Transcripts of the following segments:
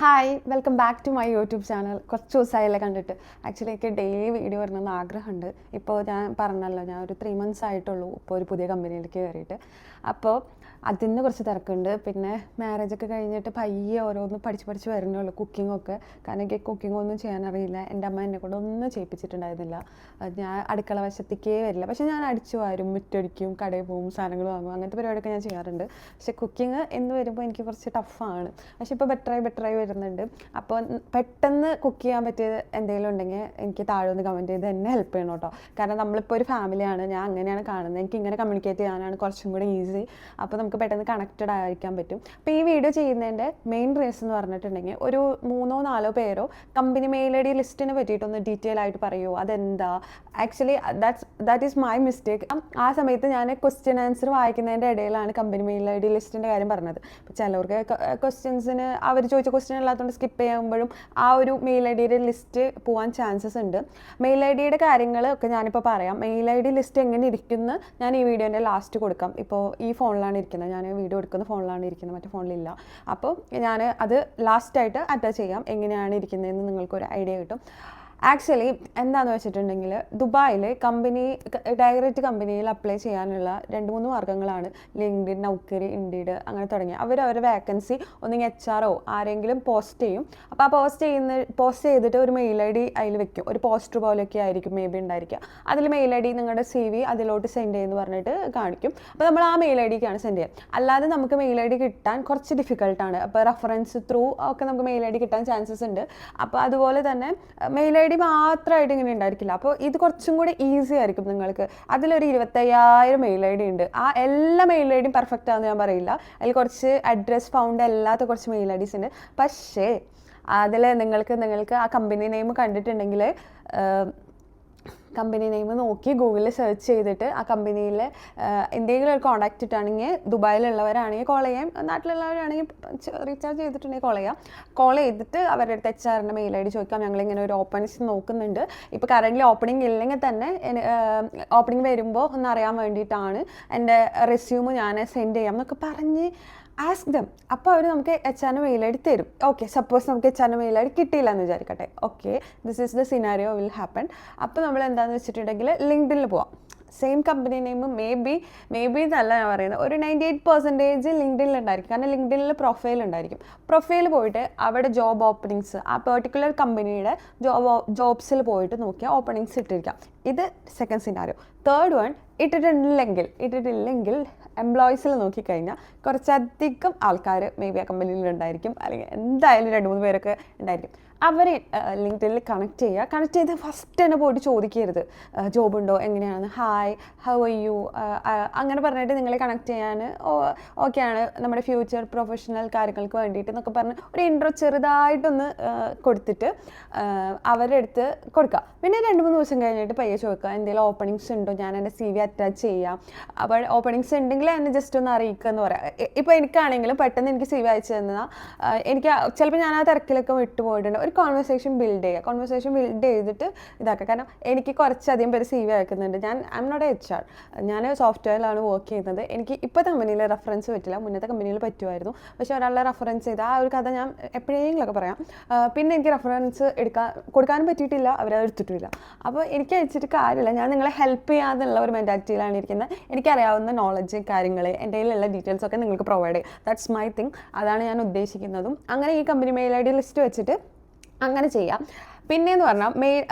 Hi welcome back to my YouTube channel. കുറച്ച് ദിവസമായില്ലേ കണ്ടിട്ട്. ആക്ച്വലി എനിക്ക് ഡെയിലി വീഡിയോ വരണമെന്ന് ആഗ്രഹമുണ്ട്. ഇപ്പോൾ ഞാൻ പറഞ്ഞല്ലോ, ഞാൻ ഒരു 3 months ആയിട്ടുള്ളൂ ഇപ്പോൾ ഒരു പുതിയ കമ്പനിയിലേക്ക് കയറിയിട്ട്. അപ്പോൾ അതിന് കുറച്ച് തിരക്കുണ്ട്. പിന്നെ മാരേജൊക്കെ കഴിഞ്ഞിട്ട് പയ്യെ ഓരോന്ന് പഠിച്ച് വരുന്നുള്ളൂ. കുക്കിങ്ങൊക്കെ, കാരണം എനിക്ക് കുക്കിംഗ് ഒന്നും ചെയ്യാനറിയില്ല. എൻ്റെ അമ്മ എന്നെ കൊണ്ട് ഒന്നും ചെയ്യിപ്പിച്ചിട്ടുണ്ടായിരുന്നില്ല. ഞാൻ അടുക്കള വശത്തേക്കേ വരില്ല. പക്ഷേ ഞാൻ അടിച്ചു വാരും, മുറ്റടിക്കും, കടയിൽ പോകും, സാധനങ്ങൾ വാങ്ങും, അങ്ങനത്തെ പരിപാടിയൊക്കെ ഞാൻ ചെയ്യാറുണ്ട്. പക്ഷേ കുക്കിംഗ് എന്ന് വരുമ്പോൾ എനിക്ക് കുറച്ച് ടഫാണ്. പക്ഷേ ഇപ്പോൾ ബെറ്ററായി വരുന്നുണ്ട്. അപ്പോൾ പെട്ടെന്ന് കുക്ക് ചെയ്യാൻ പറ്റിയത് എന്തെങ്കിലും ഉണ്ടെങ്കിൽ എനിക്ക് താഴെ ഒന്ന് കമൻറ്റ് ചെയ്ത് എന്നെ ഹെൽപ്പ് ചെയ്യണം കേട്ടോ. കാരണം നമ്മളിപ്പോൾ ഒരു ഫാമിലിയാണ്, ഞാൻ അങ്ങനെയാണ് കാണുന്നത്. എനിക്ക് ഇങ്ങനെ കമ്മ്യൂണിക്കേറ്റ് ചെയ്യാനാണ് കുറച്ചും കൂടി ഈസി. അപ്പോൾ നമുക്ക് പെട്ടെന്ന് കണക്റ്റഡ് ആയിരിക്കാൻ പറ്റും. അപ്പോൾ ഈ വീഡിയോ ചെയ്യുന്നതിൻ്റെ മെയിൻ റീസൺ എന്ന് പറഞ്ഞിട്ടുണ്ടെങ്കിൽ, ഒരു 3-4 പേരോ കമ്പനി മെയിൽ ഐ ഡി ലിസ്റ്റിനെ പറ്റിയിട്ടൊന്ന് ഡീറ്റെയിൽ ആയിട്ട് പറയുമോ, അതെന്താ. Actually that is my mistake. ആ സമയത്ത് ഞാൻ ക്വസ്റ്റ്യൻ ആൻസർ വായിക്കുന്നതിൻ്റെ ഇടയിലാണ് കമ്പനി മെയിൽ ഐ ഡി ലിസ്റ്റിൻ്റെ കാര്യം പറഞ്ഞത്. അപ്പോൾ ചിലവർക്ക് ക്വസ്റ്റ്യൻസിന് അവർ ചോദിച്ച ക്വസ്റ്റ്യൻ അല്ലാത്തതുകൊണ്ട് സ്കിപ്പ് ചെയ്യുമ്പോഴും ആ ഒരു മെയിൽ ഐ ഡിയുടെ ലിസ്റ്റ് പോകാൻ ചാൻസസ് ഉണ്ട്. മെയിൽ ഐ ഡിയുടെ കാര്യങ്ങളൊക്കെ ഞാനിപ്പോൾ പറയാം. മെയിൽ ഐ ഡി ലിസ്റ്റ് എങ്ങനെ ഇരിക്കുന്നു ഞാൻ ഈ വീഡിയോൻ്റെ ലാസ്റ്റ് കൊടുക്കാം. ഇപ്പോൾ ഈ ഫോണിലാണ് ഇരിക്കുന്നത്, ഞാൻ വീഡിയോ എടുക്കുന്ന ഫോണിലാണ് ഇരിക്കുന്നത്, മറ്റേ ഫോണിലില്ല. അപ്പോൾ ഞാൻ അത് ലാസ്റ്റായിട്ട് അറ്റാച്ച് ചെയ്യാം. എങ്ങനെയാണ് ഇരിക്കുന്നതെന്ന് നിങ്ങൾക്കൊരു ഐഡിയ കിട്ടും. ആക്ച്വലി എന്താണെന്ന് വെച്ചിട്ടുണ്ടെങ്കിൽ, ദുബായിൽ ഡയറക്റ്റ് കമ്പനിയിൽ അപ്ലൈ ചെയ്യാനുള്ള 2-3 മാർഗ്ഗങ്ങളാണ്. ലിങ്ക്ഡിൻ, നൗക്കരി, ഇൻഡീഡ് അങ്ങനെ തുടങ്ങി അവരവരുടെ വേക്കൻസി ഒന്നെങ്കിൽ HR ആരെങ്കിലും പോസ്റ്റ് ചെയ്യും. അപ്പോൾ ആ പോസ്റ്റ് ചെയ്തിട്ട് ഒരു മെയിൽ ഐ ഡി അതിൽ വെക്കും. ഒരു പോസ്റ്റർ പോലെയൊക്കെ ആയിരിക്കും മേ ബി ഉണ്ടായിരിക്കുക. അതിൽ മെയിൽ ഐ ഡി നിങ്ങളുടെ CV അതിലോട്ട് സെൻഡ് ചെയ്യുമെന്ന് പറഞ്ഞിട്ട് കാണിക്കും. അപ്പോൾ നമ്മൾ ആ മെയിൽ ഐ ഡിക്കാണ് സെൻഡ് ചെയ്യുക. അല്ലാതെ നമുക്ക് മെയിൽ ഐ ഡി കിട്ടാൻ കുറച്ച് ഡിഫിക്കൽട്ടാണ്. അപ്പോൾ റെഫറൻസ് ത്രൂ ഒക്കെ നമുക്ക് മെയിൽ ഐ ഡി കിട്ടാൻ ചാൻസസ് ഉണ്ട്. അപ്പോൾ അതുപോലെ തന്നെ മെയിൽ ഐ ഡി മാത്രമായിട്ട് ഇങ്ങനെ ഉണ്ടായിരിക്കില്ല. അപ്പോൾ ഇത് കുറച്ചും കൂടി ഈസി ആയിരിക്കും നിങ്ങൾക്ക്. അതിലൊരു 25,000 മെയിൽ ഐ ഡി ഉണ്ട്. ആ എല്ലാ മെയിൽ ഐ ഡിയും പെർഫെക്റ്റ് ആണെന്ന് ഞാൻ പറയില്ല. അതിൽ കുറച്ച് അഡ്രസ് ഫൗണ്ട് അല്ലാത്ത കുറച്ച് മെയിൽ ഐ ഡീസ് ഉണ്ട്. പക്ഷേ അതിൽ നിങ്ങൾക്ക് ആ കമ്പനി നെയിം കണ്ടിട്ടുണ്ടെങ്കിൽ, കമ്പനി നെയിം നോക്കി ഗൂഗിളിൽ സെർച്ച് ചെയ്തിട്ട് ആ കമ്പനിയിൽ എന്തെങ്കിലും ഒരു കോൺടാക്റ്റ് ഇട്ടാണെങ്കിൽ, ദുബായിലുള്ളവരാണെങ്കിൽ കോൾ ചെയ്യാം, നാട്ടിലുള്ളവരാണെങ്കിൽ റീചാർജ് ചെയ്തിട്ടുണ്ടെങ്കിൽ കോൾ ചെയ്തിട്ട് അവരുടെ അടുത്ത് HR മെയിൽ ഐ ഡി ചോദിക്കാം. ഞങ്ങളിങ്ങനെ ഒരു ഓപ്പണിങ്സ് നോക്കുന്നുണ്ട്, ഇപ്പോൾ കറൻ്റ് ഓപ്പണിംഗ് ഇല്ലെങ്കിൽ തന്നെ ഓപ്പണിംഗ് വരുമ്പോൾ ഒന്ന് അറിയാൻ വേണ്ടിയിട്ടാണ് എൻ്റെ റെസ്യൂം ഞാൻ സെൻഡ് ചെയ്യാം എന്നൊക്കെ പറഞ്ഞ് ആസ്ക് ദം. അപ്പോൾ അവർ നമുക്ക് HR മെയിൽ ഐ ഡി തരും. ഓക്കെ, സപ്പോസ് നമുക്ക് HR മെയിൽ ഐ ഡി കിട്ടിയില്ല എന്ന് വിചാരിക്കട്ടെ. Okay, this is the scenario will happen. അപ്പോൾ നമ്മൾ എന്താണെന്ന് വെച്ചിട്ടുണ്ടെങ്കിൽ ലിങ്ക്ഡിനിൽ പോവാം. Same company name may be എന്നല്ല ഞാൻ പറയുന്നത്, ഒരു 98% ലിങ്ക്ഡിനിൽ ഉണ്ടായിരിക്കും. കാരണം ലിങ്ക്ഡിനിൽ പ്രൊഫൈൽ ഉണ്ടായിരിക്കും. പ്രൊഫൈൽ പോയിട്ട് അവിടെ ജോബ് ഓപ്പണിങ്സ്, ആ പെർട്ടിക്കുലർ കമ്പനിയുടെ ജോബ്സിൽ പോയിട്ട് നോക്കിയാൽ ഓപ്പണിങ്സ് ഇട്ടിരിക്കാം. ഇത് സെക്കൻഡ് സിനാരിയോ. തേർഡ് വൺ, ഇട്ടിട്ടില്ലെങ്കിൽ എംപ്ലോയീസിൽ നോക്കിക്കഴിഞ്ഞാൽ കുറച്ചധികം ആൾക്കാർ മേ ബി ആ കമ്പനിയിൽ ഉണ്ടായിരിക്കും, അല്ലെങ്കിൽ എന്തായാലും 2-3 പേരൊക്കെ ഉണ്ടായിരിക്കും. അവർ ലിങ്ക്ഡിനിൽ കണക്ട് ചെയ്ത് ഫസ്റ്റ് തന്നെ പോയിട്ട് ചോദിക്കരുത് ജോബ് ഉണ്ടോ, എങ്ങനെയാണ്, ഹായ്, ഹൗ ആർ യു, അങ്ങനെ പറഞ്ഞിട്ട് നിങ്ങളെ കണക്ട് ചെയ്യാൻ ഓക്കെയാണ്, നമ്മുടെ ഫ്യൂച്ചർ പ്രൊഫഷണൽ കാര്യങ്ങൾക്ക് വേണ്ടിയിട്ട് എന്നൊക്കെ പറഞ്ഞ് ഒരു ഇൻട്രോ ചെറുതായിട്ടൊന്ന് കൊടുത്തിട്ട് അവരുടെ അടുത്ത് കൊടുക്കുക. പിന്നെ 2-3 ദിവസം കഴിഞ്ഞിട്ട് പയ്യെ ചോദിക്കുക എന്തെങ്കിലും ഓപ്പണിങ്സ് ഉണ്ടോ, ഞാൻ എൻ്റെ CV അറ്റാച്ച് ചെയ്യാം. അപ്പോൾ ഓപ്പണിങ്സ് ഉണ്ടെങ്കിൽ എന്നെ ജസ്റ്റ് ഒന്ന് അറിയിക്കുക എന്ന് പറയാം. ഇപ്പോൾ എനിക്കാണെങ്കിലും പെട്ടെന്ന് എനിക്ക് CV അയച്ചു തന്നാൽ എനിക്ക് ചിലപ്പോൾ ഞാൻ ആ തിരക്കിലൊക്കെ വിട്ടുപോയിട്ടുണ്ട്. ഒരു കോൺവെർസേഷൻ ബിൽഡ് ചെയ്തിട്ട് ഇതാക്കുക. കാരണം എനിക്ക് കുറച്ചധികം പേര് CV അയക്കുന്നുണ്ട്. ഐ എം നോട്ട് HR, ഞാൻ സോഫ്റ്റ്വെയറിലാണ് വർക്ക് ചെയ്യുന്നത്. എനിക്ക് ഇപ്പോഴത്തെ കമ്പനിയിൽ റെഫറൻസ് പറ്റില്ല, മുന്നത്തെ കമ്പനിയിൽ പറ്റുമായിരുന്നു. പക്ഷേ ഒരാളുടെ റെഫറൻസ് ചെയ്ത് ആ ഒരു കഥ ഞാൻ എപ്പോഴെങ്കിലുമൊക്കെ പറയാം. പിന്നെ എനിക്ക് റെഫറൻസ് കൊടുക്കാനും പറ്റിയിട്ടില്ല, അവരത് എടുത്തിട്ടില്ല. അപ്പോൾ എനിക്ക് അയച്ചിട്ട് കാര്യമില്ല, ഞാൻ നിങ്ങളെ ഹെൽപ്പ് ചെയ്യാന്നുള്ള ഒരു മെൻറ്റാലിറ്റിയിലാണ് ഇരിക്കുന്നത്. എനിക്കറിയാവുന്ന നോളജ് കാര്യങ്ങൾ, എൻ്റെ കയ്യിലുള്ള ഡീറ്റെയിൽസ് ഒക്കെ നിങ്ങൾക്ക് പ്രൊവൈഡ് ചെയ്യും. ദാറ്റ്സ് മൈ തിങ്, അതാണ് ഞാൻ ഉദ്ദേശിക്കുന്നതും. അങ്ങനെ ഈ company mail I D list വെച്ചിട്ട് അങ്ങനെ ചെയ്യാം. പിന്നെയെന്ന് പറഞ്ഞാൽ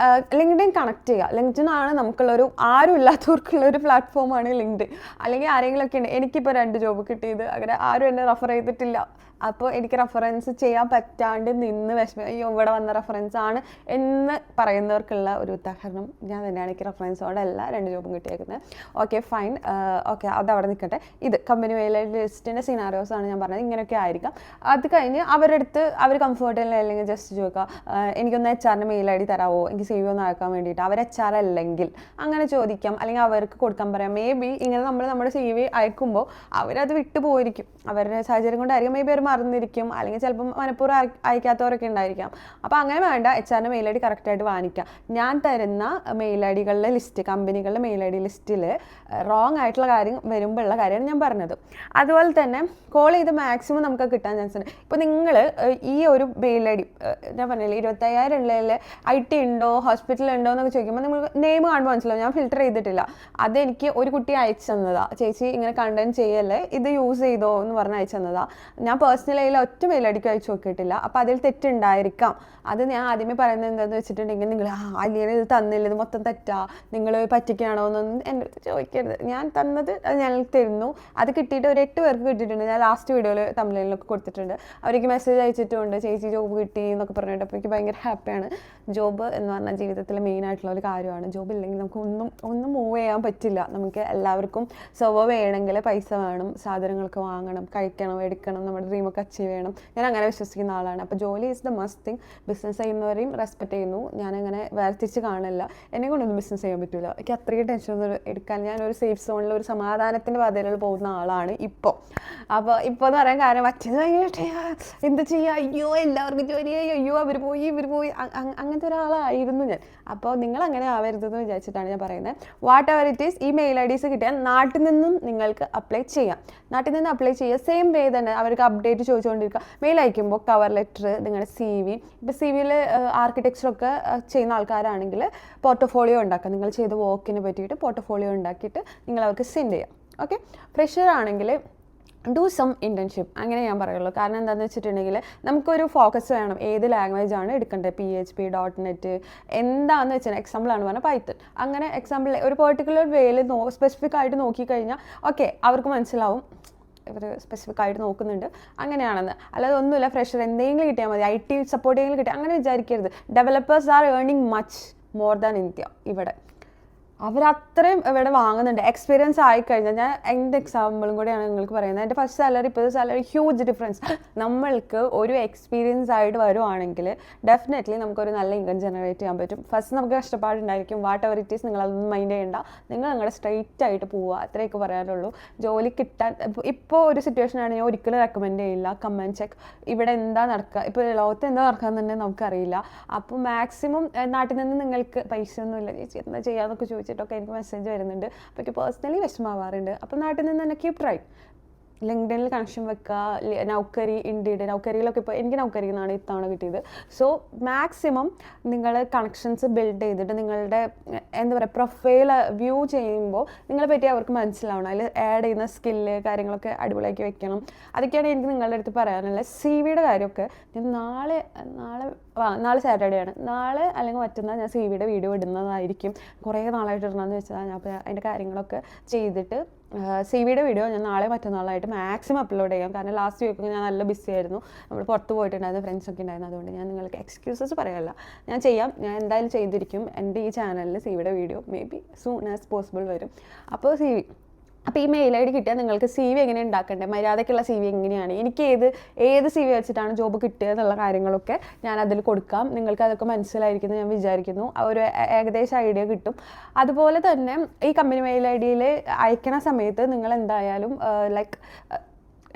ലിങ്ക്ഡിൻ കണക്ട് ചെയ്യുക. ലിങ്ക്ഡിൻ ആണ് നമുക്കുള്ളൊരു, ആരും ഇല്ലാത്തവർക്കുള്ളൊരു പ്ലാറ്റ്ഫോമാണ് ലിങ്ക്ഡിൻ. അല്ലെങ്കിൽ ആരെങ്കിലുമൊക്കെ ഉണ്ട്, എനിക്കിപ്പോൾ 2 ജോബ് കിട്ടിയത്, അങ്ങനെ ആരും എന്നെ റെഫർ ചെയ്തിട്ടില്ല. അപ്പോൾ എനിക്ക് റെഫറൻസ് ചെയ്യാൻ പറ്റാണ്ട് നിന്ന് അയ്യോ ഇവിടെ വന്ന റെഫറൻസ് ആണ് എന്ന് പറയുന്നവർക്കുള്ള ഒരു ഉദാഹരണം ഞാൻ തന്നെയാണ്. എനിക്ക് റെഫറൻസോടെ അല്ല 2 ജോബും കിട്ടിയേക്കുന്നത്. ഓക്കെ, ഫൈൻ, ഓക്കെ, അതവിടെ നിൽക്കട്ടെ. ഇത് കമ്പനി മെയിൽ ഐ ഡി ലിസ്റ്റിൻ്റെ സിനാരിയോസ് ആണ് ഞാൻ പറഞ്ഞത്. ഇങ്ങനെയൊക്കെ ആയിരിക്കാം. അത് കഴിഞ്ഞ് അവരുടെ അടുത്ത് അവർ കംഫർട്ടബിൾ അല്ലെങ്കിൽ ജസ്റ്റ് ചോദിക്കുക, എനിക്കൊന്ന് HR മെയിൽ ഐ ഡി തരാമോ, എനിക്ക് CV ഒന്ന് ആക്കാൻ വേണ്ടിയിട്ട്. അവർ HR അല്ലെങ്കിൽ അങ്ങനെ ചോദിക്കാം, അല്ലെങ്കിൽ അവർക്ക് കൊടുക്കാൻ പറയാം. മേ ബി ഇങ്ങനെ നമ്മുടെ CV അയക്കുമ്പോൾ അവരത് വിട്ടുപോയിരിക്കും, അവരുടെ സാഹചര്യം കൊണ്ടായിരിക്കും. മേ ബി അവർ മറന്നിരിക്കും, അല്ലെങ്കിൽ ചിലപ്പം മനഃപൂർവ്വം അയക്കാത്തവരൊക്കെ ഉണ്ടായിരിക്കാം. അപ്പോൾ അങ്ങനെ വേണ്ട, HR മെയിൽ ID കറക്റ്റായിട്ട് വാങ്ങിക്കാം. ഞാൻ തരുന്ന മെയിൽ ഐഡികളുടെ ലിസ്റ്റ്, കമ്പനികളുടെ മെയിൽ ID ലിസ്റ്റിൽ റോങ് ആയിട്ടുള്ള കാര്യം വരുമ്പോഴുള്ള കാര്യമാണ് ഞാൻ പറഞ്ഞത്. അതുപോലെ തന്നെ കോൾ ചെയ്ത് മാക്സിമം നമുക്ക് കിട്ടാൻ ചാൻസ് ഉണ്ട്. ഇപ്പോൾ നിങ്ങൾ ഈ ഒരു മെയിൽ ID ഞാൻ പറഞ്ഞില്ലേ 25,000 ഉള്ളതിൽ IT ഉണ്ടോ ഹോസ്പിറ്റൽ ഉണ്ടോ എന്നൊക്കെ ചോദിക്കുമ്പോൾ നിങ്ങൾ നെയിം കാണുമ്പോൾ മനസ്സിലാവും. ഞാൻ ഫിൽറ്റർ ചെയ്തിട്ടില്ല, അതെനിക്ക് ഒരു കുട്ടി അയച്ചു തന്നതാണ്. ചേച്ചി ഇങ്ങനെ കണ്ടന്റ് ചെയ്യല്ലേ, ഇത് യൂസ് ചെയ്തോ എന്ന് പറഞ്ഞ് അയച്ചു തന്നതാണ്. ഞാൻ പേഴ്സണലി അതിൽ ഒറ്റ മെയിൽ ഐഡിക്ക് അയച്ചു നോക്കിയിട്ടില്ല. അപ്പോൾ അതിൽ തെറ്റുണ്ടായിരിക്കാം. അത് ഞാൻ ആദ്യമേ പറയുന്നത് എന്താണെന്ന് വെച്ചിട്ടുണ്ടെങ്കിൽ, നിങ്ങൾ അലിയനെ ഇത് തന്നില്ല, ഇത് മൊത്തം തെറ്റാ, നിങ്ങൾ പറ്റിക്കുകയാണോ എന്നൊന്നും എൻ്റെ അടുത്ത് ചോദിക്കരുത്. ഞാൻ തന്നത് അത് ഞങ്ങൾക്ക് തരുന്നു. അത് കിട്ടിയിട്ട് ഒരു 8 പേർക്ക് കിട്ടിയിട്ടുണ്ട്. ഞാൻ ലാസ്റ്റ് വീഡിയോയിൽ തമിഴിലൊക്കെ കൊടുത്തിട്ടുണ്ട്. അവർക്ക് മെസ്സേജ് അയച്ചിട്ടുണ്ട്, ചേച്ചി ജോബ് കിട്ടി എന്നൊക്കെ പറഞ്ഞിട്ട്. അപ്പോൾ എനിക്ക് ഭയങ്കര ഹാപ്പിയാണ്. ജോബ് എന്ന് പറഞ്ഞാൽ ജീവിതത്തിലെ മെയിൻ ആയിട്ടുള്ള ഒരു കാര്യമാണ്. ജോബ് ഇല്ലെങ്കിൽ നമുക്ക് ഒന്നും മൂവ് ചെയ്യാൻ പറ്റില്ല. നമുക്ക് എല്ലാവർക്കും സർവൈവ് ചെയ്യണമെങ്കിൽ പൈസ വേണം, സാധനങ്ങളൊക്കെ വാങ്ങണം, കഴിക്കണം, എടുക്കണം, നമ്മുടെ ഡ്രീമൊക്കെ അച്ചീവ് ചെയ്യണം. ഞാൻ അങ്ങനെ വിശ്വസിക്കുന്ന ആളാണ്. അപ്പോൾ ജോലി is the must thing. Business ചെയ്യുന്നവരെയും റെസ്പെക്ട് ചെയ്യുന്നു. ഞാനങ്ങനെ വേർതിരിച്ച് കാണില്ല. എന്നെ കൊണ്ടൊന്നും ബിസിനസ് ചെയ്യാൻ പറ്റില്ല. എനിക്ക് അത്രയും ടെൻഷനൊന്നും എടുക്കാൻ, ഞാനൊരു സേഫ് സോണിൽ ഒരു സമാധാനത്തിൻ്റെ പാതയിൽ പോകുന്ന ആളാണ് ഇപ്പോൾ. അപ്പോൾ ഇപ്പോൾ എന്ന് പറയാൻ കാരണം മറ്റേത് ഭയങ്കര എന്ത് ചെയ്യുക, അയ്യോ എല്ലാവർക്കും ജോലിയായി, അയ്യോ അവർ പോയി ഇവർ പോയി, അങ്ങനത്തെ ഒരാളായിരുന്നു ഞാൻ. അപ്പോൾ നിങ്ങൾ അങ്ങനെ ആവരുതെന്ന് വിചാരിച്ചിട്ടാണ് ഞാൻ പറയുന്നത്. വാട്ട് എവർ ഇറ്റ് ഈസ്, ഈ മെയിൽ IDs കിട്ടിയാൽ നാട്ടിൽ നിന്നും നിങ്ങൾക്ക് അപ്ലൈ ചെയ്യാം. നാട്ടിൽ നിന്ന് അപ്ലൈ ചെയ്യുക. സെയിം വേ തന്നെ അവർക്ക് അപ്ഡേറ്റ് ചോദിച്ചുകൊണ്ടിരിക്കുക. മെയിൽ അയക്കുമ്പോൾ കവർ ലെറ്റർ, നിങ്ങളുടെ CV, ഇപ്പോൾ CV-യിൽ ആർക്കിടെക്ചറൊക്കെ ചെയ്യുന്ന ആൾക്കാരാണെങ്കിൽ പോർട്ട്ഫോളിയോ ഉണ്ടാക്കുക. നിങ്ങൾ ചെയ്ത വർക്കിനെ പറ്റിയിട്ട് പോർട്ട്ഫോളിയോ ഉണ്ടാക്കിയിട്ട് നിങ്ങൾ അവർക്ക് സെൻഡ് ചെയ്യാം. ഓക്കെ. ഫ്രഷർ ആണെങ്കിൽ ഡു സം ഇൻറ്റേൺഷിപ്പ്, അങ്ങനെ ഞാൻ പറയുള്ളൂ. കാരണം എന്താണെന്ന് വെച്ചിട്ടുണ്ടെങ്കിൽ നമുക്കൊരു ഫോക്കസ് വേണം. ഏത് ലാംഗ്വേജ് ആണ് എടുക്കേണ്ടത്, PHP, .NET, എന്താണെന്ന് വെച്ചാൽ എക്സാമ്പിളാണ് പറഞ്ഞാൽ പൈത്തൺ. അങ്ങനെ എക്സാമ്പിൾ ഒരു പെർട്ടിക്കുലർ വേയിൽ സ്പെസിഫിക് ആയിട്ട് നോക്കിക്കഴിഞ്ഞാൽ ഓക്കെ അവർക്ക് മനസ്സിലാവും ഇവർ സ്പെസിഫിക് ആയിട്ട് നോക്കുന്നുണ്ട് അങ്ങനെയാണെന്ന്. അല്ലാതെ ഒന്നുമില്ല, ഫ്രഷർ എന്തെങ്കിലും കിട്ടിയാൽ മതി, IT സപ്പോർട്ട് ചെയ്തെങ്കിലും കിട്ടിയാൽ അങ്ങനെ വിചാരിക്കരുത്. Developers are earning much more than India. ഇവിടെ അവരത്രയും ഇവിടെ വാങ്ങുന്നുണ്ട്. എക്സ്പീരിയൻസ് ആയിക്കഴിഞ്ഞാൽ, ഞാൻ എൻ്റെ എക്സാമ്പിളും കൂടെയാണ് നിങ്ങൾക്ക് പറയുന്നത്. എൻ്റെ ഫസ്റ്റ് സാലറി ഇപ്പോഴത്തെ സാലറി ഹ്യൂജ് ഡിഫറൻസ്. നമ്മൾക്ക് ഒരു എക്സ്പീരിയൻസ് ആയിട്ട് വരുവാണെങ്കിൽ ഡെഫിനറ്റ്ലി നമുക്കൊരു നല്ല ഇൻകം ജനറേറ്റ് ചെയ്യാൻ പറ്റും. ഫസ്റ്റ് നമുക്ക് കഷ്ടപ്പാടുണ്ടായിരിക്കും. വാട്ട് എവർ ഇറ്റ് ഈസ്, നിങ്ങളതൊന്നും മൈൻഡ് ചെയ്യേണ്ട. നിങ്ങളുടെ സ്ട്രെയിറ്റ് ആയിട്ട് പോവുക, അത്രയൊക്കെ പറയാനുള്ളൂ. ജോലി കിട്ടാൻ ഇപ്പോൾ ഒരു സിറ്റുവേഷനാണ് ഞാൻ ഒരിക്കലും റെക്കമെൻഡ് ചെയ്യില്ല. കമൻറ്റ് ചെക്ക്, ഇവിടെ എന്താ നടക്കുക, ഇപ്പോൾ ലോകത്ത് എന്താ നടക്കാമെന്ന് നമുക്കറിയില്ല. അപ്പോൾ മാക്സിമം നാട്ടിൽ നിന്ന് നിങ്ങൾക്ക് പൈസ ഒന്നുമില്ല ചേച്ചി എന്താ ചെയ്യാന്നൊക്കെ ചോദിച്ചിട്ടൊക്കെ എനിക്ക് മെസ്സേജ് വരുന്നുണ്ട്. അപ്പോൾ എനിക്ക് പേഴ്സണലി വിഷമാവാറുണ്ട്. അപ്പോൾ നാട്ടിൽ നിന്ന് തന്നെ കീപ് ട്രൈ. ലിങ്ക്ഡിനിൽ കണക്ഷൻ വെക്കുക. നൗക്കരി, ഇൻഡീഡ്, നൗക്കരിയിലൊക്കെ ഇപ്പോൾ എനിക്ക് നൗക്കരിയിൽ നിന്നാണ് ഇത്തവണ കിട്ടിയത്. സോ മാക്സിമം നിങ്ങൾ കണക്ഷൻസ് ബിൽഡ് ചെയ്തിട്ട് നിങ്ങളുടെ എന്താ പറയുക പ്രൊഫൈൽ വ്യൂ ചെയ്യുമ്പോൾ നിങ്ങളെ പറ്റി അവർക്ക് മനസ്സിലാവണം. അതിൽ ആഡ് ചെയ്യുന്ന സ്കില്ല് കാര്യങ്ങളൊക്കെ അടിപൊളിയാക്കി വെക്കണം. അതൊക്കെയാണ് എനിക്ക് നിങ്ങളുടെ അടുത്ത് പറയാനുള്ളത്. CV-യുടെ കാര്യമൊക്കെ ഞാൻ നാളെ സാറ്റർഡേ ആണ്, നാളെ അല്ലെങ്കിൽ മറ്റന്നാൾ ഞാൻ CV-യുടെ വീഡിയോ ഇടുന്നതായിരിക്കും. കുറേ നാളായിട്ട് ഇടണമെന്ന് വെച്ചാൽ ഞാൻ അപ്പോൾ അതിൻ്റെ കാര്യങ്ങളൊക്കെ ചെയ്തിട്ട് CV-യുടെ വീഡിയോ ഞാൻ നാളെ മറ്റന്നാളായിട്ട് മാക്സിമം അപ്ലോഡ് ചെയ്യാം. കാരണം ലാസ്റ്റ് വീക്കൊക്കെ ഞാൻ നല്ല ബിസി ആയിരുന്നു. നമ്മൾ പുറത്ത് പോയിട്ടുണ്ടായിരുന്നു, ഫ്രണ്ട്സൊക്കെ ഉണ്ടായിരുന്നു. അതുകൊണ്ട് ഞാൻ നിങ്ങൾക്ക് എക്സ്ക്യൂസസ് പറയാനില്ല. ഞാൻ ചെയ്യാം, ഞാൻ എന്തായാലും ചെയ്തിരിക്കും. എൻ്റെ ഈ ചാനലിൽ CV-യുടെ video may be soon as possible വരും. അപ്പോൾ അപ്പോൾ ഈ മെയിൽ ID കിട്ടിയാൽ നിങ്ങൾക്ക് CV എങ്ങനെ ഉണ്ടാക്കേണ്ടത്, മര്യാദയ്ക്കുള്ള CV എങ്ങനെയാണ്, എനിക്ക് ഏത് CV വെച്ചിട്ടാണ് ജോബ് കിട്ടുക എന്നുള്ള കാര്യങ്ങളൊക്കെ ഞാൻ അതിൽ കൊടുക്കാം. നിങ്ങൾക്ക് അതൊക്കെ മനസ്സിലായിരിക്കുന്നു ഞാൻ വിചാരിക്കുന്നു. ഒരു ഏകദേശം ഐഡിയ കിട്ടും. അതുപോലെ തന്നെ ഈ കമ്പനി മെയിൽ IDയിൽ അയക്കണ സമയത്ത് നിങ്ങൾ എന്തായാലും ലൈക്ക്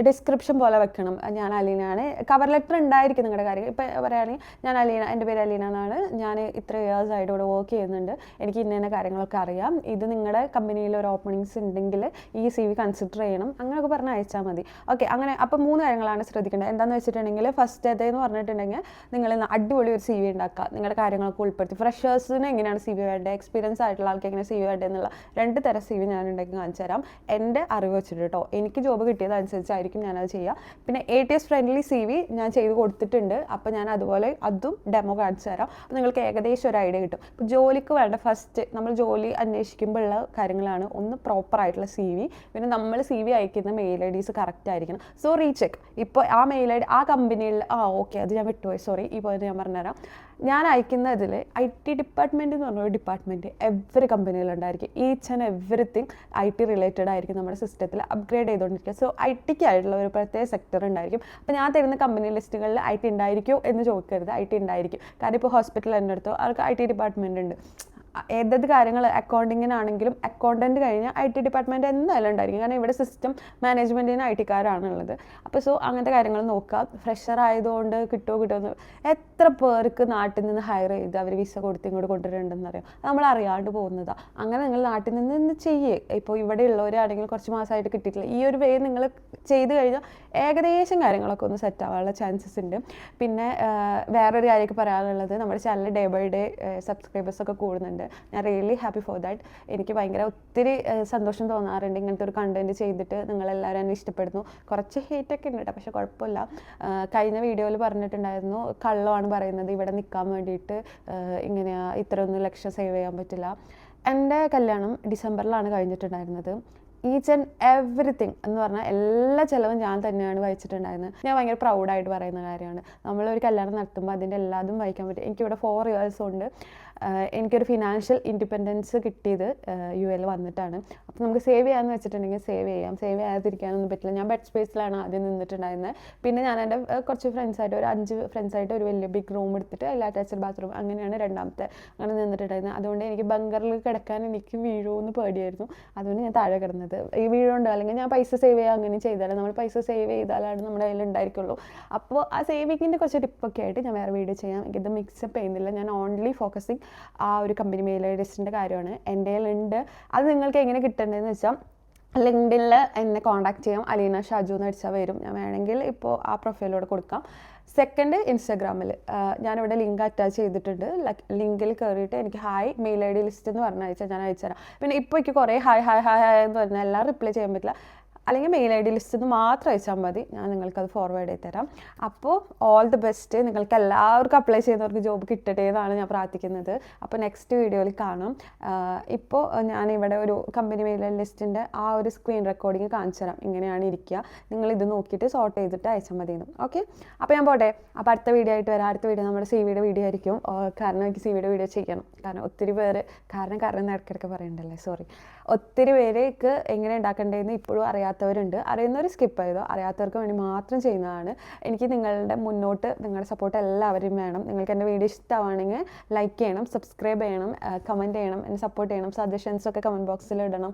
ഡിസ്ക്രിപ്ഷൻ പോലെ വെക്കണം. ഞാൻ അലീനയാണ്. കവർ ലെറ്റർ ഉണ്ടായിരിക്കും നിങ്ങളുടെ കാര്യം. ഇപ്പോൾ പറയുകയാണെങ്കിൽ ഞാൻ അലീന, എൻ്റെ പേര് അലീന എന്നാണ്, ഞാൻ ഇത്ര ഇയേഴ്സ് ആയിട്ട് ഇവിടെ വർക്ക് ചെയ്യുന്നുണ്ട്, എനിക്ക് ഇന്ന കാര്യങ്ങളൊക്കെ അറിയാം, ഇത് നിങ്ങളുടെ കമ്പനിയിൽ ഒരു ഓപ്പണിങ്സ് ഉണ്ടെങ്കിൽ ഈ CV കൺസിഡർ ചെയ്യണം, അങ്ങനെയൊക്കെ പറഞ്ഞ് അയച്ചാൽ മതി. ഓക്കെ. അങ്ങനെ അപ്പോൾ 3 കാര്യങ്ങളാണ് ശ്രദ്ധിക്കേണ്ടത്. എന്താണെന്ന് വെച്ചിട്ടുണ്ടെങ്കിൽ ഫസ്റ്റ് എന്ന് പറഞ്ഞിട്ടുണ്ടെങ്കിൽ നിങ്ങൾ അടിപൊളി ഒരു CV ഉണ്ടാക്കുക, നിങ്ങളുടെ കാര്യങ്ങളൊക്കെ ഉൾപ്പെടുത്തി. ഫ്രഷേഴ്സിന് എങ്ങനെയാണ് CV വേണ്ടത്, എക്സ്പീരിയൻസ് ആയിട്ടുള്ള ആൾക്ക് എങ്ങനെ CV വേണ്ടത് എന്നുള്ള 2 തരം CV ഞാൻ ഉണ്ടാക്കി കാണിച്ചു തരാം. എൻ്റെ അറിവ് വെച്ചിട്ട് കേട്ടോ. എനിക്ക് ജോബ് കിട്ടിയതനുസരിച്ചായിരിക്കും ഞാനത് ചെയ്യുക. പിന്നെ ATS ഫ്രണ്ട്ലി CV ഞാൻ ചെയ്ത് കൊടുത്തിട്ടുണ്ട്. അപ്പോൾ ഞാൻ അതുപോലെ അതും ഡെമോ കാണിച്ചു തരാം. അപ്പോൾ നിങ്ങൾക്ക് ഏകദേശം ഒരു ഐഡിയ കിട്ടും. ഇപ്പോൾ ജോലിക്ക് വേണ്ട ഫസ്റ്റ് നമ്മൾ ജോലി അന്വേഷിക്കുമ്പോഴുള്ള കാര്യങ്ങളാണ് ഒന്ന് പ്രോപ്പറായിട്ടുള്ള CV, പിന്നെ നമ്മൾ CV അയക്കുന്ന മെയിൽ IDs കറക്റ്റ് ആയിരിക്കണം. So recheck. ഇപ്പോൾ ആ മെയിൽ ID ആ കമ്പനിയിൽ ഓക്കെ അത് ഞാൻ വിട്ടുപോയി, സോറി. ഈ പോയിന്റ് ഞാൻ പറഞ്ഞുതരാം. ഞാൻ അയക്കുന്നതിൽ IT ഡിപ്പാർട്ട്മെൻറ്റ് എന്ന് പറഞ്ഞൊരു ഡിപ്പാർട്ട്മെൻറ്റ് എവറി കമ്പനിയിലുണ്ടായിരിക്കും. Each and everything IT related ആയിരിക്കും നമ്മുടെ സിസ്റ്റത്തിൽ അപ്ഗ്രേഡ് ചെയ്തുകൊണ്ടിരിക്കുക. സോ ITക്ക് ആയിട്ടുള്ള ഒരു പ്രത്യേക സെക്ടർ ഉണ്ടായിരിക്കും. അപ്പോൾ ഞാൻ തരുന്ന കമ്പനി ലിസ്റ്റുകളിൽ IT ഉണ്ടായിരിക്കുമോ എന്ന് ചോദിക്കരുത്. IT ഉണ്ടായിരിക്കും. കാരണം ഇപ്പോൾ ഹോസ്പിറ്റൽ എൻ്റെ അടുത്തോ അവർക്ക് IT ഡിപ്പാർട്ട്മെൻറ്റ് ഉണ്ട്. ഏതൊരു കാര്യങ്ങൾ അക്കൗണ്ടിങ്ങിനാണെങ്കിലും അക്കൗണ്ടൻറ്റ് കഴിഞ്ഞാൽ IT ഡിപ്പാർട്ട്മെൻറ്റ് എന്തായാലും ഉണ്ടായിരിക്കും. കാരണം ഇവിടെ സിസ്റ്റം മാനേജ്മെൻറ്റിന് IT കാരാണുള്ളത്. അപ്പോൾ അങ്ങനത്തെ കാര്യങ്ങൾ നോക്കുക. ഫ്രഷർ ആയതുകൊണ്ട് കിട്ടുമെന്ന് എത്ര പേർക്ക് നാട്ടിൽ നിന്ന് ഹയർ ചെയ്ത് അവർ വിസ കൊടുത്ത് ഇങ്ങോട്ട് കൊണ്ടുവരേണ്ടെന്ന് അറിയാം. നമ്മൾ അറിയാണ്ട് പോകുന്നതാണ്. അങ്ങനെ നിങ്ങൾ നാട്ടിൽ നിന്ന് ചെയ്യേ. ഇപ്പോൾ ഇവിടെ ഉള്ളവരാണെങ്കിൽ കുറച്ച് മാസമായിട്ട് കിട്ടിയിട്ടില്ല, ഈ ഒരു വേ നിങ്ങൾ ചെയ്ത് കഴിഞ്ഞാൽ ഏകദേശം കാര്യങ്ങളൊക്കെ ഒന്ന് സെറ്റ് ആവാനുള്ള ചാൻസസ് ഉണ്ട്. പിന്നെ വേറൊരു കാര്യമൊക്കെ പറയാനുള്ളത്, നമ്മുടെ ചാനൽ ഡേ ബൈ ഡേ സബ്സ്ക്രൈബേഴ്സൊക്കെ കൂടുന്നുണ്ട്. ഞാൻ റിയലി ഹാപ്പി ഫോർ ദാറ്റ്. എനിക്ക് ഭയങ്കര ഒത്തിരി സന്തോഷം തോന്നാറുണ്ട് ഇങ്ങനത്തെ ഒരു കണ്ടന്റ് ചെയ്തിട്ട് നിങ്ങളെല്ലാവരും എന്നെ ഇഷ്ടപ്പെടുന്നു. കുറച്ച് ഹേറ്റൊക്കെ ഉണ്ട് കേട്ടോ, പക്ഷെ കുഴപ്പമില്ല. കഴിഞ്ഞ വീഡിയോയിൽ പറഞ്ഞിട്ടുണ്ടായിരുന്നു കള്ളമാണ് പറയുന്നത്, ഇവിടെ നിൽക്കാൻ വേണ്ടിയിട്ട് ഇങ്ങനെയാ ഇത്രയൊന്നും ലക്ഷം സേവ് ചെയ്യാൻ പറ്റില്ല. എൻ്റെ കല്യാണം ഡിസംബറിലാണ് കഴിഞ്ഞിട്ടുണ്ടായിരുന്നത്. ഈച്ച് ആൻഡ് എവറിത്തിങ് എന്ന് പറഞ്ഞാൽ എല്ലാ ചിലവും ഞാൻ തന്നെയാണ് വഹിച്ചിട്ടുണ്ടായിരുന്നത്. ഞാൻ ഭയങ്കര പ്രൗഡായിട്ട് പറയുന്ന കാര്യമാണ്. നമ്മളൊരു കല്യാണം നടത്തുമ്പോൾ അതിൻ്റെ എല്ലാതും വഹിക്കാൻ പറ്റും. എനിക്കിവിടെ 4 years കൊണ്ട് എനിക്കൊരു ഫിനാൻഷ്യൽ ഇൻഡിപെൻഡൻസ് കിട്ടിയത് UAE വന്നിട്ടാണ്. അപ്പോൾ നമുക്ക് സേവ് ചെയ്യാമെന്ന് വെച്ചിട്ടുണ്ടെങ്കിൽ സേവ് ചെയ്യാം, സേവ് ചെയ്യാതിരിക്കാനൊന്നും പറ്റില്ല. ഞാൻ ബെഡ് സ്പേസിലാണ് ആദ്യം നിന്നിട്ടുണ്ടായിരുന്നത്. പിന്നെ ഞാൻ എൻ്റെ കുറച്ച് ഫ്രണ്ട്സായിട്ട് ഒരു 5 ഫ്രണ്ട്സായിട്ട് ഒരു വലിയ ബിഗ് റൂം എടുത്തിട്ട് അതിൽ അറ്റാച്ച്ഡ് ബാത്റൂം, അങ്ങനെയാണ് രണ്ടാമത്തെ അങ്ങനെ നിന്നിട്ടുണ്ടായിരുന്നത്. അതുകൊണ്ട് എനിക്ക് ബങ്കറിൽ കിടക്കാൻ എനിക്ക് വീഴുമെന്ന് പേടിയായിരുന്നു. അതുകൊണ്ട് ഞാൻ താഴെ കിടന്നത്. ഈ വീഴുണ്ട് അല്ലെങ്കിൽ ഞാൻ പൈസ സേവ് ചെയ്യുക അങ്ങനെ ചെയ്താലും, നമ്മൾ പൈസ സേവ് ചെയ്താലാണ് നമ്മുടെ കയ്യിൽ ഉണ്ടായിരിക്കുള്ളൂ. അപ്പോൾ ആ സേവിങ്ങിൻ്റെ കുറച്ച് ടിപ്പൊക്കെ ആയിട്ട് ഞാൻ വേറെ വീഡിയോ ചെയ്യാം. എനിക്കിത് മിക്സപ്പ് ചെയ്യുന്നില്ല. ഞാൻ ഓൺലി ഫോക്കസിങ് ആ ഒരു കമ്പനി മെയിൽ ഐഡിസിൻ്റെ കാര്യമാണ്. എൻ്റെ കയ്യിലുണ്ട്. അത് നിങ്ങൾക്ക് എങ്ങനെ കിട്ടേണ്ടതെന്ന് വെച്ചാൽ ലിങ്ക്ഡിനിൽ എന്നെ കോൺടാക്ട് ചെയ്യാം. അലീന ഷാജു എന്ന് അടിച്ചാൽ വരും. ഞാൻ വേണമെങ്കിൽ ഇപ്പോൾ ആ പ്രൊഫൈലിലൂടെ കൊടുക്കാം. സെക്കൻഡ്, ഇൻസ്റ്റാഗ്രാമിൽ ഞാനിവിടെ ലിങ്ക് അറ്റാച്ച് ചെയ്തിട്ടുണ്ട്. ലിങ്കിൽ കയറിയിട്ട് എനിക്ക് ഹായ് മെയിൽ ID ലിസ്റ്റ് എന്ന് പറഞ്ഞ് അയച്ചാൽ ഞാൻ അയച്ചുതരാം. പിന്നെ ഇപ്പോൾ എനിക്ക് കുറേ ഹായ് ഹായ് ഹായ് ഹായ് എന്ന് പറഞ്ഞാൽ എല്ലാം റിപ്ലൈ ചെയ്യാൻ പറ്റില്ല. അല്ലെങ്കിൽ മെയിൽ ID ലിസ്റ്റ് നിന്ന് മാത്രം അയച്ചാൽ മതി, ഞാൻ നിങ്ങൾക്കത് ഫോർവേഡ് ചെയ്ത് തരാം. അപ്പോൾ ഓൾ ദി ബെസ്റ്റ്. നിങ്ങൾക്ക് എല്ലാവർക്കും അപ്ലൈ ചെയ്യുന്നവർക്ക് ജോബ് കിട്ടട്ടെ എന്നാണ് ഞാൻ പ്രാർത്ഥിക്കുന്നത്. അപ്പോൾ നെക്സ്റ്റ് വീഡിയോയിൽ കാണാം. ഇപ്പോൾ ഞാനിവിടെ ഒരു കമ്പനി മെയിൽ ലിസ്റ്റിൻ്റെ ആ ഒരു സ്ക്രീൻ റെക്കോർഡിങ് കാണിച്ചു തരാം. ഇങ്ങനെയാണ് ഇരിക്കുക. നിങ്ങളിത് നോക്കിയിട്ട് സോർട്ട് ചെയ്തിട്ട് അയച്ചാൽ മതിയെന്ന്. ഓക്കെ, അപ്പോൾ ഞാൻ പോട്ടെ. അപ്പോൾ അടുത്ത വീഡിയോ ആയിട്ട് വരാം. അടുത്ത വീഡിയോ നമ്മുടെ CV-യുടെ വീഡിയോ ആയിരിക്കും. കാരണം എനിക്ക് CV-യുടെ വീഡിയോ ചെയ്യണം. കാരണം ഒത്തിരി പേര് കാരണം ഇടയ്ക്കിടയ്ക്ക് പറയണ്ടല്ലേ, സോറി. ഒത്തിരി പേർക്ക് എങ്ങനെ ഉണ്ടാക്കേണ്ടതെന്ന് ഇപ്പോഴും അറിയാത്തവരുണ്ട്. അറിയുന്നവർ സ്കിപ്പ് ചെയ്തോ, അറിയാത്തവർക്ക് വേണ്ടി മാത്രം ചെയ്യുന്നതാണ്. എനിക്ക് നിങ്ങളുടെ സപ്പോർട്ട് എല്ലാവരും വേണം. നിങ്ങൾക്ക് എൻ്റെ വീഡിയോ ഇഷ്ടമാണെങ്കിൽ ലൈക്ക് ചെയ്യണം, സബ്സ്ക്രൈബ് ചെയ്യണം, കമൻറ്റ് ചെയ്യണം, എന്നെ സപ്പോർട്ട് ചെയ്യണം. സജഷൻസൊക്കെ കമൻറ്റ് ബോക്സിൽ ഇടണം.